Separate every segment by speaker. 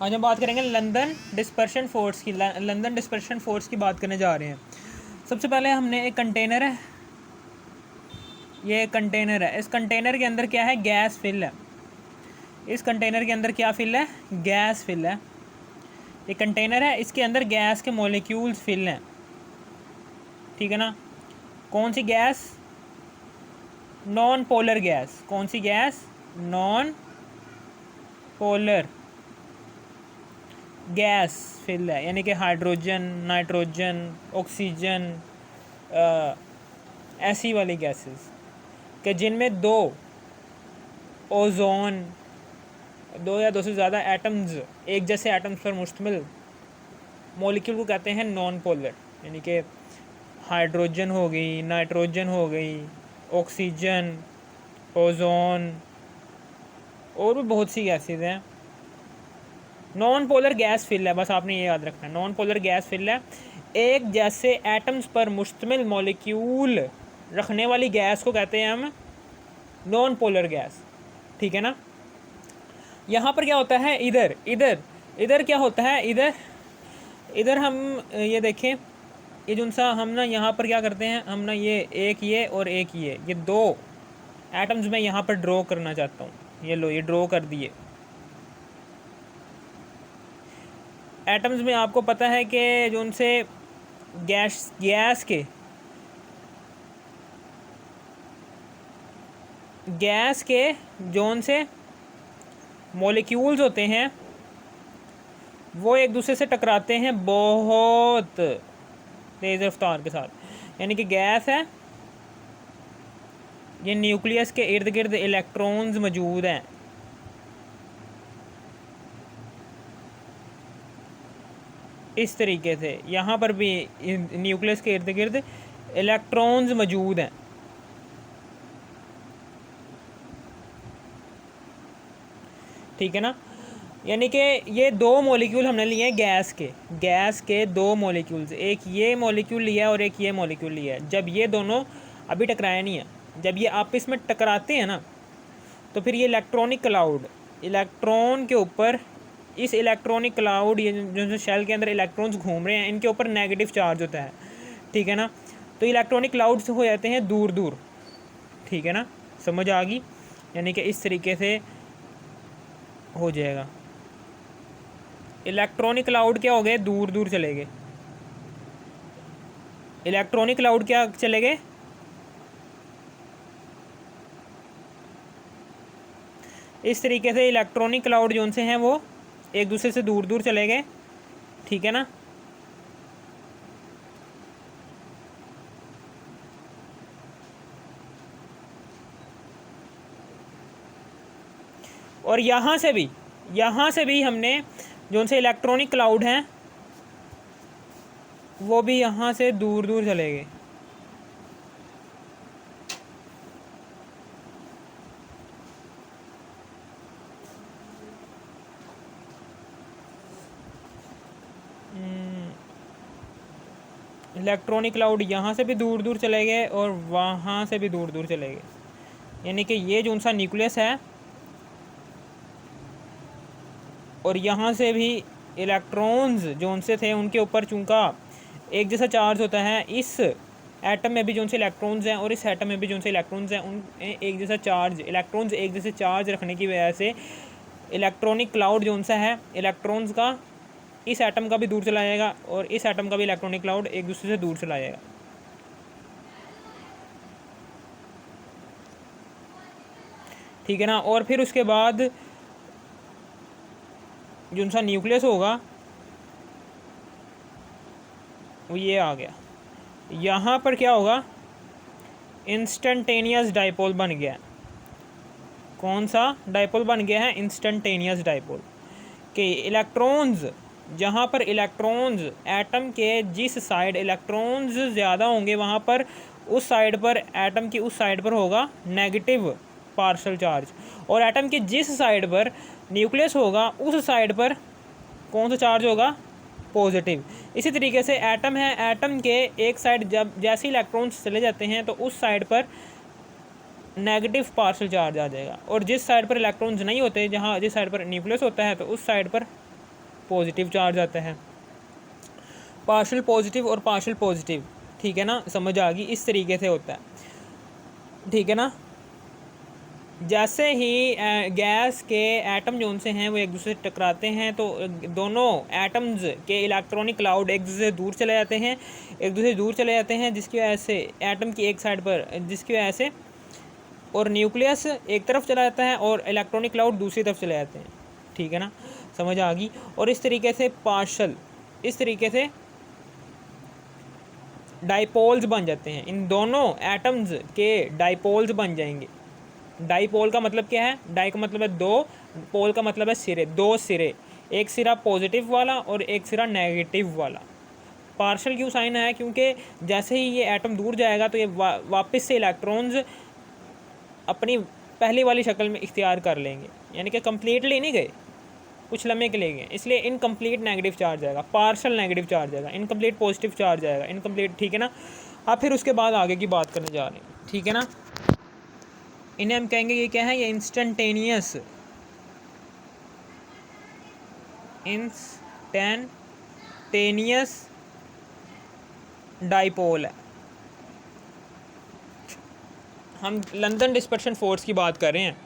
Speaker 1: आज हम बात करेंगे लंदन डिस्पर्शन फोर्स की। लंदन डिस्पर्शन फोर्स की बात करने जा रहे हैं। सबसे पहले हमने एक कंटेनर है, ये कंटेनर है। इस कंटेनर के अंदर क्या है? गैस फिल है। इस कंटेनर के अंदर क्या फिल है? गैस फिल है। ये कंटेनर है, इसके अंदर गैस के मॉलिक्यूल्स फिल हैं, ठीक है ना। कौन सी गैस? Non polar gas. कौन सी गैस? नॉन पोलर गैस फिल है, यानी कि हाइड्रोजन, नाइट्रोजन, ऑक्सीजन, ऐसी वाली गैसेस कि जिनमें दो ओजोन, दो या दो से ज़्यादा एटम्स, एक जैसे एटम्स पर मुश्तमिल मॉलिक्यूल को कहते हैं नॉन पोलर। यानी कि हाइड्रोजन हो गई, नाइट्रोजन हो गई, ऑक्सीजन, ओजोन और भी बहुत सी गैसेस हैं। नॉन पोलर गैस फिल है, बस आपने ये याद रखना है। नॉन पोलर गैस फिल है, एक जैसे एटम्स पर मुश्तमिल मॉलिक्यूल रखने वाली गैस को कहते हैं हम नॉन पोलर गैस, ठीक है ना। यहाँ पर क्या होता है? इधर इधर इधर क्या होता है? इधर इधर हम ये देखें, ये जो सा हम ना यहाँ पर क्या करते हैं, हम ना ये और एक ये दो एटम्स मैं यहाँ पर ड्रॉ करना चाहता हूँ। ये लो, ये ड्रॉ कर दिए। एटम्स में आपको पता है कि जो उनसे गैस के जोन से मॉलिक्यूल्स होते हैं वो एक दूसरे से टकराते हैं बहुत तेज़ रफ्तार के साथ। यानी कि गैस है, ये न्यूक्लियस के इर्द गिर्द इलेक्ट्रॉन्स मौजूद हैं। इस तरीके से यहाँ पर भी न्यूक्लियस के इर्द गिर्द इलेक्ट्रॉन्स मौजूद हैं, ठीक है ना। यानी कि ये दो मॉलिक्यूल हमने लिए हैं गैस के दो मॉलिक्यूल्स, एक ये मॉलिक्यूल लिया है और एक ये मॉलिक्यूल लिया है। जब ये दोनों अभी टकराए नहीं है, जब ये आपस में टकराते हैं ना, तो फिर ये इलेक्ट्रॉनिक क्लाउड, इलेक्ट्रॉन के ऊपर, इस इलेक्ट्रॉनिक क्लाउड, ये जो शेल के अंदर इलेक्ट्रॉन्स घूम रहे हैं, इनके ऊपर नेगेटिव चार्ज होता है, ठीक है ना। तो इलेक्ट्रॉनिक क्लाउड्स हो जाते हैं दूर दूर, ठीक है ना। समझ आ गई? यानी कि इस तरीके से हो जाएगा। इलेक्ट्रॉनिक क्लाउड क्या हो गए? दूर दूर चले गए। इलेक्ट्रॉनिक क्लाउड क्या चले गए? इस तरीके से इलेक्ट्रॉनिक क्लाउड जो उनसे हैं वो एक दूसरे से दूर दूर चले गए, ठीक है ना। और यहाँ से भी हमने जो उनसे इलेक्ट्रॉनिक क्लाउड हैं वो भी यहाँ से दूर दूर चले गए। इलेक्ट्रॉनिक क्लाउड यहाँ से भी दूर दूर चले गए और वहाँ से भी दूर दूर चले गए। यानी कि ये जो उनका न्यूक्लियस है और यहाँ से भी इलेक्ट्रॉन्स जो उनसे थे उनके ऊपर चूँका एक जैसा चार्ज होता है, इस एटम में भी जो उनसे इलेक्ट्रॉन्स हैं और इस एटम में भी जो उनसे इलेक्ट्रॉन्स हैं, उन एक जैसा चार्ज, इलेक्ट्रॉन्स एक जैसे चार्ज रखने की वजह से इलेक्ट्रॉनिक क्लाउड जो उनसा है इलेक्ट्रॉन्स का, इस एटम का भी दूर चला जाएगा और इस एटम का भी इलेक्ट्रॉनिक क्लाउड एक दूसरे से दूर चला जाएगा, ठीक है ना। और फिर उसके बाद जो उनका न्यूक्लियस होगा वो ये आ गया। यहाँ पर क्या होगा? इंस्टेंटेनियस डाइपोल बन गया। कौन सा डाइपोल बन गया है? Instantaneous dipole. कि इलेक्ट्रॉन्स, जहाँ पर इलेक्ट्रॉन्स एटम के जिस साइड इलेक्ट्रॉन्स ज़्यादा होंगे वहाँ पर उस साइड पर, एटम की उस साइड पर होगा नेगेटिव पार्शल चार्ज, और एटम की जिस साइड पर न्यूक्लियस होगा उस साइड पर कौन सा चार्ज होगा? पॉजिटिव। इसी तरीके से एटम है, एटम के एक साइड जब जैसे इलेक्ट्रॉन्स चले जाते हैं तो उस साइड पर नेगेटिव पार्शल चार्ज आ जाएगा, और जिस साइड पर इलेक्ट्रॉन्स नहीं होते, जिस साइड पर न्यूक्लियस होता है, तो उस साइड पर पॉजिटिव चार्ज आता है, पार्शियल पॉजिटिव और पार्शियल पॉजिटिव, ठीक है ना, समझ आ गई, इस तरीके से होता है, ठीक है ना। जैसे ही गैस के एटम जो उनसे हैं वो एक दूसरे से टकराते हैं तो दोनों एटम्स के इलेक्ट्रॉनिक क्लाउड एक दूसरे से दूर चले जाते हैं, एक दूसरे से दूर चले जाते हैं, जिसकी वजह से एटम की एक साइड पर, जिसकी वजह से, और न्यूक्लियस एक तरफ चला जाता है और इलेक्ट्रॉनिक क्लाउड दूसरी तरफ चले जाते हैं, ठीक है ना, समझ आ गई। और इस तरीके से पार्शल, इस तरीके से डाइपोल्स बन जाते हैं, इन दोनों एटम्स के डाइपोल्स बन जाएंगे। डाइपोल का मतलब क्या है, डाई का मतलब है दो, पोल का मतलब है सिरे, दो सिरे, एक सिरा पॉजिटिव वाला और एक सिरा नेगेटिव वाला। पार्शल क्यों साइन है, क्योंकि जैसे ही ये एटम दूर जाएगा तो ये वापस से इलेक्ट्रॉन्स अपनी पहली वाली शक्ल में इख्तियार कर लेंगे, यानी कि कम्प्लीटली नहीं गए, कुछ लम्हे के लिए गए, इसलिए इनकम्प्लीट नेगेटिव चार्ज आएगा, पार्शल नेगेटिव चार्ज आएगा, इनकम्प्लीट पॉजिटिव चार्ज आएगा, इनकम्प्लीट, ठीक है ना। अब फिर उसके बाद आगे की बात करने जा रहे हैं, ठीक है ना। इन्हें हम कहेंगे, ये क्या है, ये इंस्टेंटेनियस डाइपोल है। हम लंदन डिस्पर्शन फोर्स की बात कर रहे हैं,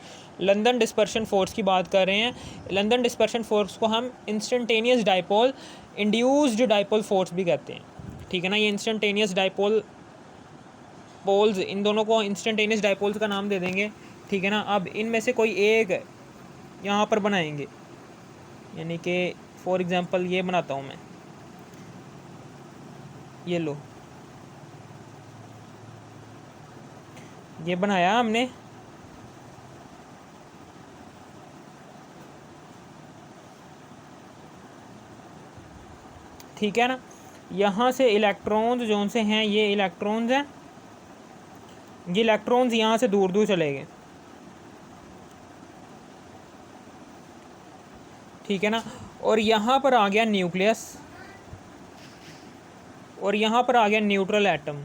Speaker 1: लंदन डिस्पर्शन फोर्स की बात कर रहे हैं। लंदन डिस्पर्शन फोर्स को हम instantaneous dipole, induced dipole force भी कहते हैं, ठीक है ना। ये इंस्टेंटेनियस डाइपोल पोल्स, इन दोनों को इंस्टेंटेनियस डाइपोल्स का नाम दे देंगे, ठीक है ना। अब इनमें से कोई एक यहाँ पर बनाएंगे, यानी कि फॉर एग्ज़ाम्पल ये बनाता हूँ मैं, ये लो, ये बनाया हमने, ठीक है ना। यहाँ से इलेक्ट्रॉन्स जो से हैं, ये इलेक्ट्रॉन्स हैं, ये इलेक्ट्रॉन्स यहाँ से दूर दूर चले गए, ठीक है ना। और यहाँ पर आ गया न्यूक्लियस, और यहाँ पर आ गया न्यूट्रल एटम,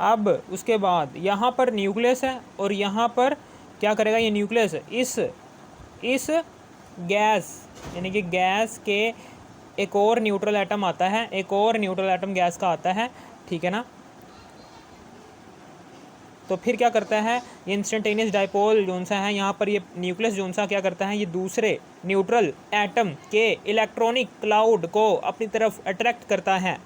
Speaker 1: अब उसके बाद यहाँ पर न्यूक्लियस है और यहाँ पर क्या करेगा, ये न्यूक्लियस इस गैस, यानी कि गैस के एक और न्यूट्रल एटम आता है, एक और न्यूट्रल एटम गैस का आता है, ठीक है ना। तो फिर क्या करता है, ये इंस्टेंटेनियस डाइपोल जोन सा है, यहाँ पर ये न्यूक्लियस जोन सा क्या करता है, ये दूसरे न्यूट्रल एटम के इलेक्ट्रॉनिक क्लाउड को अपनी तरफ अट्रैक्ट करता है,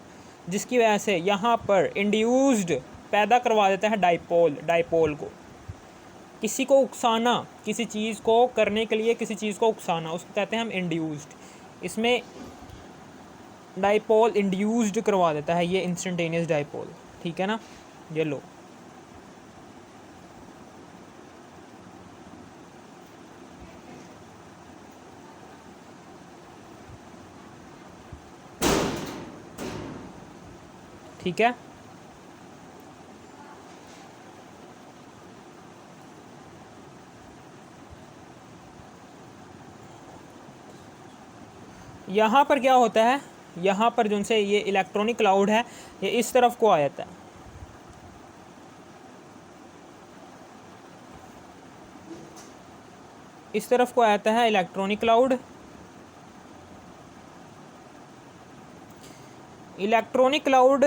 Speaker 1: जिसकी वजह से यहाँ पर इंड्यूस्ड पैदा करवा देता है डाइपोल को। किसी को उकसाना, किसी चीज़ को करने के लिए किसी चीज़ को उकसाना, उसको कहते हैं हम इंड्यूस्ड। इसमें डाइपोल इंड्यूस्ड करवा देता है ये इंस्टेंटेनियस डाइपोल, ठीक है ना। ये लो, ठीक है। यहाँ पर क्या होता है, यहाँ पर जो से ये इलेक्ट्रॉनिक क्लाउड है, ये इस तरफ को आ जाता है, इस तरफ को आता है इलेक्ट्रॉनिक क्लाउड। इलेक्ट्रॉनिक क्लाउड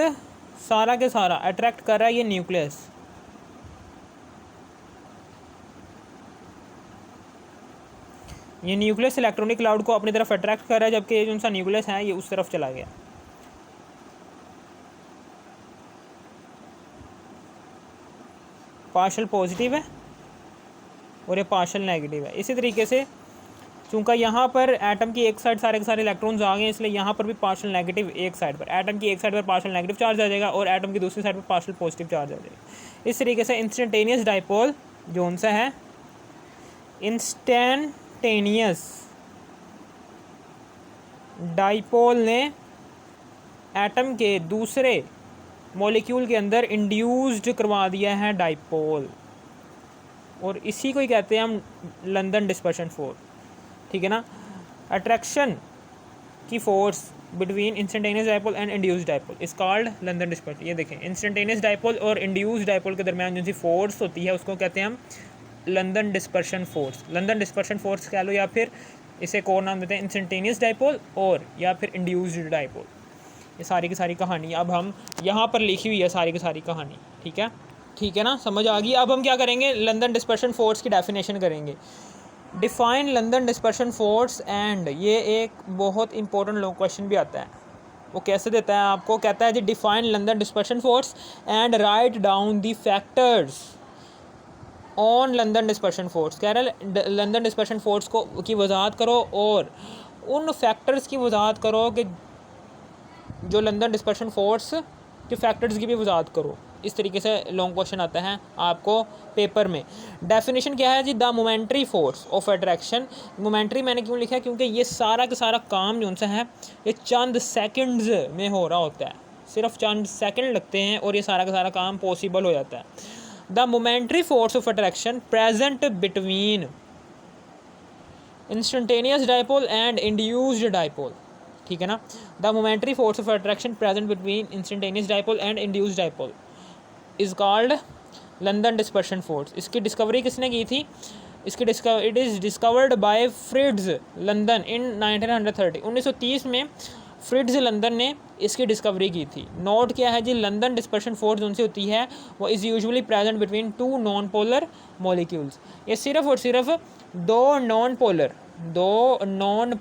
Speaker 1: सारा के सारा अट्रैक्ट कर रहा है ये न्यूक्लियस, ये न्यूक्लियस इलेक्ट्रॉनिक क्लाउड को अपनी तरफ अट्रैक्ट कर रहा है, जबकि ये जो सा न्यूक्लियस है ये उस तरफ चला गया। पार्शल पॉजिटिव है और ये पार्शल नेगेटिव है। इसी तरीके से चूँकि यहाँ पर एटम की एक साइड सारे के सारे इलेक्ट्रॉन्स आ गए, इसलिए यहाँ पर भी पार्शल नेगेटिव एक साइड पर, एटम की एक साइड पर पार्शल नेगेटिव चार्ज आ जाएगा और एटम की दूसरी साइड पर पार्शल पॉजिटिव चार्ज आ जाएगा। इस तरीके से इंस्टेंटेनियस डाइपोल जो सा है, इंस्टेंटेनियस डाइपोल ने एटम के दूसरे मॉलिक्यूल के अंदर इंड्यूस्ड करवा दिया है डाइपोल, और इसी को ही कहते हैं हम लंदन डिस्पर्शन फोर्स, ठीक है ना। अट्रैक्शन की force between instantaneous dipole and induced dipole is called London dispersion. ये देखें, इंस्टेंटेनियस डाइपोल और इंड्यूस्ड डाइपोल के दरमियान जो सी फोर्स होती है उसको कहते हैं हम London dispersion force. London dispersion force कह लो, या फिर इसे एक और नाम देते हैं इंस्टेंटेनियस डाइपोल और या फिर इंड्यूस्ड डाइपोल। ये सारी की सारी कहानी अब हम यहाँ पर लिखी हुई है, सारी की सारी कहानी। ठीक है ना, समझ आ गई। अब हम क्या करेंगे, लंदन डिस्पर्शन फोर्स की डेफिनेशन करेंगे। Define London dispersion force and, ये एक बहुत इंपॉर्टेंट लॉन्ग क्वेश्चन भी आता है। वो कैसे देता है आपको, कहता है जी define London dispersion force and write down the factors on London dispersion force. कह रहा है लंदन डिस्पर्शन फोर्स को की वजाहत करो और उन फैक्टर्स की वजाहत करो कि जो लंदन डिस्पर्शन फोर्स के फैक्टर्स की भी वजाहत करो। इस तरीके से लॉन्ग क्वेश्चन आता है आपको पेपर में। डेफिनेशन क्या है जी, the momentary force of attraction. Momentary मैंने क्यों लिखा है, क्योंकि ये सारा का सारा काम जो सा है ये चंद सेकंड्स में हो रहा होता है, सिर्फ चंद सेकंड लगते हैं और ये सारा का सारा काम पॉसिबल हो जाता है। The momentary force of attraction present between instantaneous dipole and induced dipole. ठीक है ना, the momentary force of attraction present between instantaneous dipole and induced dipole is called London dispersion force. इसकी डिस्कवरी किसने की थी, it is discovered by Fritz London इन 1930। 1930 में Fritz London ने इसकी डिस्कवरी की थी। नोट क्या है जी, लंदन डिस्पर्शन फोर्स उनसे होती है वो is usually present between two non polar molecules. ये सिर्फ और सिर्फ दो नॉन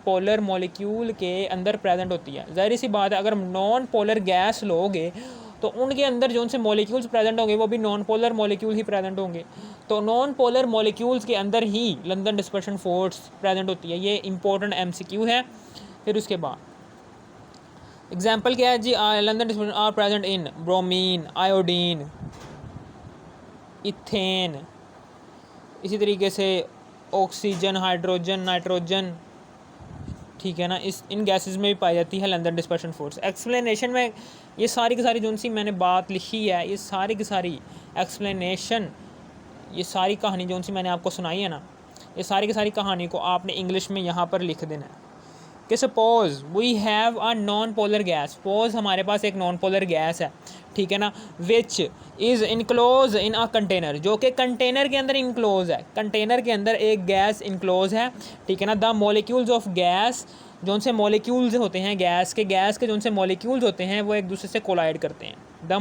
Speaker 1: पोलर मॉलिक्यूल के अंदर प्रेजेंट होती है। ज़ाहिर सी बात है, अगर नॉन पोलर गैस लोगे तो उनके अंदर जो उनसे मॉलिक्यूल्स प्रेजेंट होंगे वो भी नॉन पोलर मॉलिक्यूल ही प्रेजेंट होंगे। तो नॉन पोलर मॉलिक्यूल्स के अंदर ही लंदन डिस्पर्शन फोर्स प्रेजेंट होती है। ये इंपॉर्टेंट MCQ है। फिर उसके बाद एग्जाम्पल क्या है जी, London dispersion are present in bromine, iodine, ethane, इसी तरीके से ऑक्सीजन, हाइड्रोजन, नाइट्रोजन। ठीक है ना, इन गैसेस में भी पाई जाती है लंदन डिस्पर्शन फोर्स। एक्सप्लेनेशन में ये सारी की सारी जो सी मैंने बात लिखी है, ये सारी की सारी एक्सप्लेनेशन, ये सारी कहानी जो सी मैंने आपको सुनाई है ना, ये सारी की सारी कहानी को आपने इंग्लिश में यहाँ पर लिख देना है कि suppose we have a non polar gas. Suppose हमारे पास एक नॉन पोलर गैस है, ठीक है ना, which is enclose in a container, जो कि कंटेनर के अंदर इनक्लोज है। कंटेनर के अंदर एक गैस इनक्लोज है, ठीक है ना। द मॉलिक्यूल्स ऑफ गैस, जो उनसे मॉलिक्यूल्स होते हैं गैस के जो उनसे मॉलिक्यूल्स होते हैं वो एक दूसरे से कोलाइड करते हैं। The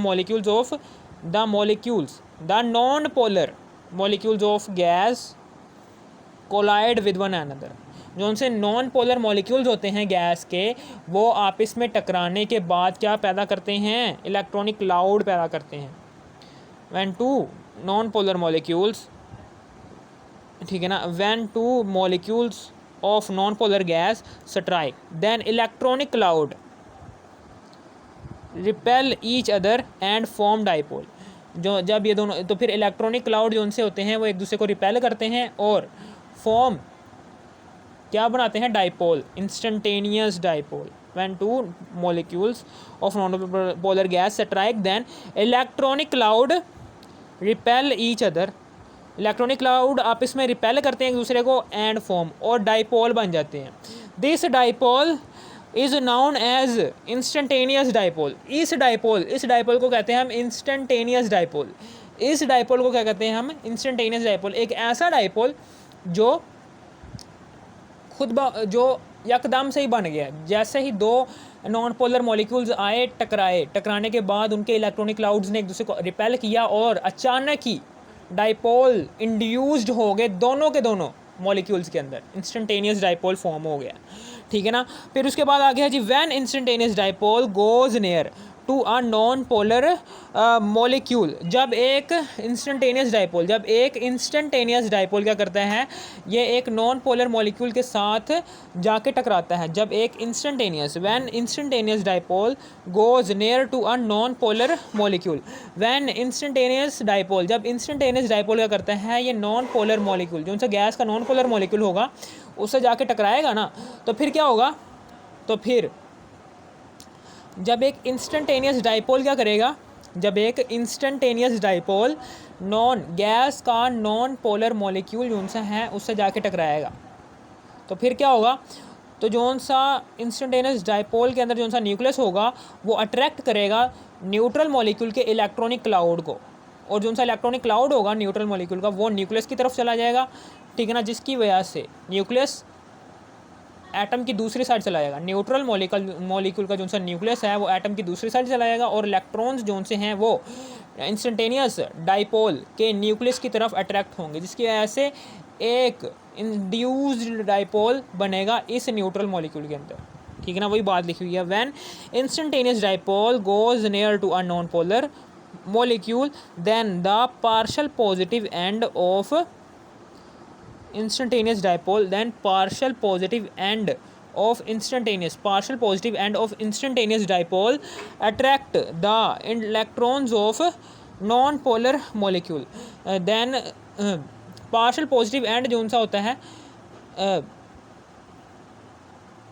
Speaker 1: non polar molecules of gas collide with one another. जो उनसे नॉन पोलर मॉलिक्यूल्स होते हैं गैस के, वो आपस में टकराने के बाद क्या पैदा करते हैं, इलेक्ट्रॉनिक क्लाउड पैदा करते हैं। When two non polar molecules, ठीक है ना, when two molecules of non polar gas strike then electronic cloud repel each other and form dipole. जो जब ये दोनों, तो फिर इलेक्ट्रॉनिक क्लाउड जो उनसे होते हैं वो एक दूसरे को रिपेल करते हैं और फॉर्म क्या बनाते हैं, dipole, instantaneous dipole. When two molecules of non polar gas strike then electronic cloud repel each other. Electronic cloud आपस में रिपेल करते हैं एक दूसरे को एंड फॉर्म और डाइपोल बन जाते हैं। This dipole is known as instantaneous dipole. इस डाइपोल को कहते हैं हम इंस्टेंटेनियस डाइपोल। इस डाइपोल को क्या कहते हैं हम, इंस्टेंटेनियस डाइपोल। एक ऐसा डाइपोल जो जो यकदम से ही बन गया, जैसे ही दो नॉन पोलर मॉलिक्यूल्स आए, टकराने के बाद उनके इलेक्ट्रॉनिक क्लाउड्स ने एक दूसरे को रिपेल किया और अचानक ही डाइपोल इंड्यूस्ड हो गए दोनों के दोनों मॉलिक्यूल्स के अंदर, इंस्टेंटेनियस डाइपोल फॉर्म हो गया। ठीक है ना। फिर उसके बाद आ गया जी, when instantaneous dipole goes near to a non polar molecule. जब एक इंस्टेंटेनियस डाइपोल क्या करता है, ये एक नॉन पोलर मॉलिक्यूल के साथ जाके टकराता है। जब एक when instantaneous dipole goes near to a non polar molecule. जब इंस्टेंटेनियस डाइपोल क्या करता है, ये नॉन पोलर मॉलिक्यूल, जो उनसे गैस का नॉन पोलर मॉलिक्यूल होगा उससे जाके टकराएगा ना, तो फिर क्या होगा, तो फिर जब एक इंस्टेंटेनियस डाइपोल क्या करेगा, जब एक इंस्टेंटेनियस डाइपोल गैस का नॉन पोलर मॉलिक्यूल जो उनसे है उससे जाके टकराएगा, तो फिर क्या होगा, तो जौन सा इंस्टेंटेनियस डाइपोल के अंदर जौन सा न्यूक्लियस होगा वो अट्रैक्ट करेगा न्यूट्रल मॉलिक्यूल के इलेक्ट्रॉनिक क्लाउड को, और जौन सा इलेक्ट्रॉनिक क्लाउड होगा न्यूट्रल मॉलिक्यूल का वो न्यूक्लियस की तरफ चला जाएगा, ठीक है ना, जिसकी वजह से न्यूक्लियस एटम की दूसरी साइड चला जाएगा। न्यूट्रल मॉलिक्यूल का जो सा न्यूक्लियस है वो एटम की दूसरी साइड चला जाएगा, और इलेक्ट्रॉन्स जो से हैं वो इंस्टेंटेनियस डाइपोल के न्यूक्लियस की तरफ अट्रैक्ट होंगे, जिसकी वजह से एक इंड्यूस्ड डाइपोल बनेगा इस न्यूट्रल मॉलिक्यूल के अंदर, ठीक है ना। वही बात लिखी हुई है, when instantaneous dipole goes near to a non polar molecule then the partial positive end of instantaneous dipole then partial positive end of instantaneous dipole attract the electrons of non-polar molecule then partial positive end जो सा होता है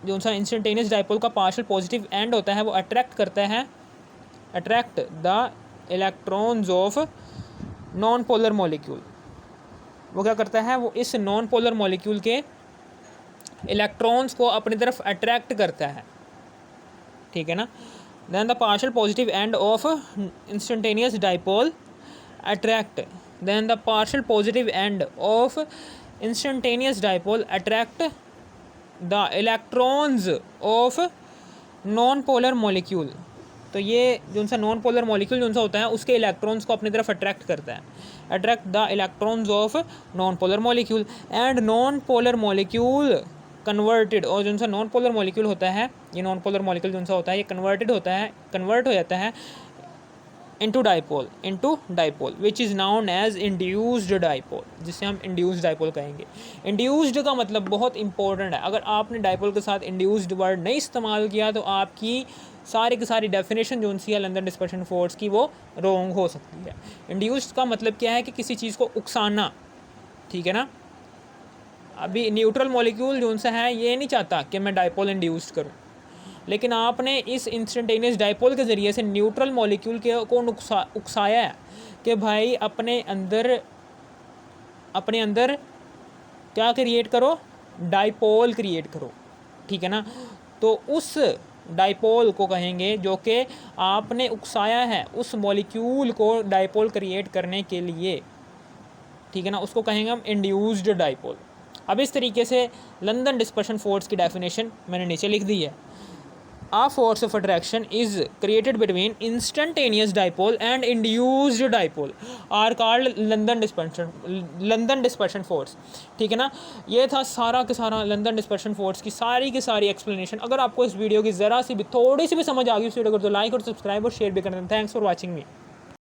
Speaker 1: जो सा instantaneous dipole का partial positive end होता है वो attract the electrons of non polar molecule. वो क्या करता है, वो इस नॉन पोलर मॉलिक्यूल के इलेक्ट्रॉन्स को अपनी तरफ अट्रैक्ट करता है, ठीक है ना। Then the partial positive end of instantaneous dipole attract the electrons of non polar molecule. तो ये जो सा नॉन पोलर मॉलिक्यूल जो सा होता है उसके इलेक्ट्रॉन्स को अपनी तरफ अट्रैक्ट करता है, attract the electrons of non polar molecule and non polar molecule converted. और जो सा नॉन पोलर मॉलिक्यूल होता है, ये नॉन पोलर मॉलिक्यूल जो सा होता है ये कन्वर्ट हो जाता है into dipole which is known as induced dipole, जिसे हम इंड्यूस्ड डाइपोल कहेंगे। इंड्यूस्ड का मतलब बहुत इंपॉर्टेंट है, अगर आपने डाइपोल के साथ इंड्यूस्ड वर्ड नहीं इस्तेमाल किया तो आपकी सारी की सारी डेफिनेशन जो सी है लंदन डिस्पर्शन फोर्स की वो रॉन्ग हो सकती है। इंड्यूस्ड का मतलब क्या है कि किसी चीज़ को उकसाना, ठीक है ना। अभी न्यूट्रल मॉलिक्यूल जो सा है ये नहीं चाहता कि मैं डाइपोल इंड्यूस्ड करूँ, लेकिन आपने इस इंस्टेंटेनियस डाइपोल के ज़रिए से न्यूट्रल मॉलिक्यूल के को उकसाया है कि भाई अपने अंदर क्या क्रिएट करो, डाइपोल क्रिएट करो, ठीक है ना। तो उस डाइपोल को कहेंगे जो कि आपने उकसाया है उस मॉलिक्यूल को डाइपोल क्रिएट करने के लिए, ठीक है ना, उसको कहेंगे हम इंड्यूस्ड डाइपोल। अब इस तरीके से लंदन डिस्पर्शन फोर्स की डेफिनेशन मैंने नीचे लिख दी है। A force of attraction is created between instantaneous dipole and induced dipole are called London dispersion force, ठीक है ना। ये था सारा का सारा लंदन डिस्पर्शन फोर्स की सारी एक्सप्लेनेशन। अगर आपको इस वीडियो की ज़रा सी भी थोड़ी सी भी समझ आ गई उस वीडियो को तो लाइक और सब्सक्राइब और शेयर भी कर दें। Thanks for watching me.